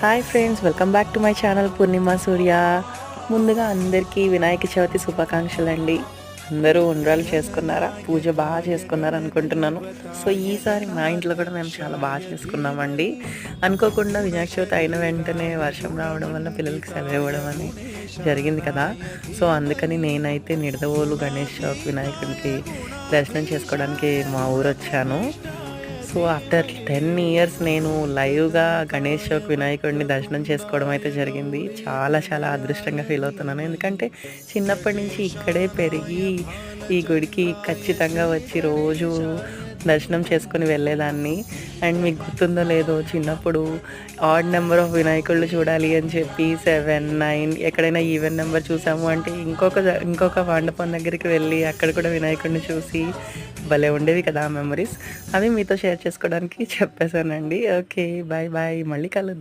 Hi friends, welcome back to my channel Purnima Surya. ముందుగా అందరికీ వినాయక చవితి శుభాకాంక్షలండి. అందరూ ఉండ్రాలు చేసుకున్నారా? పూజ బాగా చేసుకున్నారు అనుకుంటున్నాను. సో ఈసారి మా ఇంట్లో కూడా మేము చాలా బాగా చేసుకున్నామండి. అనుకోకుండా వినాయక చవితి అయిన వెంటనే వర్షం రావడం వల్ల పిల్లలకి సెలవు ఇవ్వడం అని జరిగింది కదా. సో అందుకని నేనైతే నిడదవోలు గణేష్ చౌక్ వినాయకుడికి దర్శనం చేసుకోవడానికి మా ఊరు వచ్చాను. సో ఆఫ్టర్ 10 ఇయర్స్ నేను లైవ్గా గణేష్ చౌక్ వినాయకుడిని దర్శనం చేసుకోవడం అయితే జరిగింది. చాలా చాలా అదృష్టంగా ఫీల్ అవుతున్నాను. ఎందుకంటే చిన్నప్పటి నుంచి ఇక్కడే పెరిగి ఈ గుడికి ఖచ్చితంగా వచ్చి రోజు దర్శనం చేసుకొని వెళ్ళేదాన్ని. అండ్ మీకు గుర్తుందో లేదో, చిన్నప్పుడు ఆడ్ నెంబర్ ఆఫ్ వినాయకుళ్ళు చూడాలి అని చెప్పి 7, 9 ఎక్కడైనా ఈవెన్ నెంబర్ చూసాము అంటే ఇంకొక మండపం దగ్గరికి వెళ్ళి అక్కడ కూడా వినాయకుడిని చూసి భలే ఉండేవి కదా ఆ మెమరీస్. అవి మీతో షేర్ చేసుకోవడానికి చెప్పేశానండి. ఓకే, బాయ్ బాయ్, మళ్ళీ కలుద్దాం.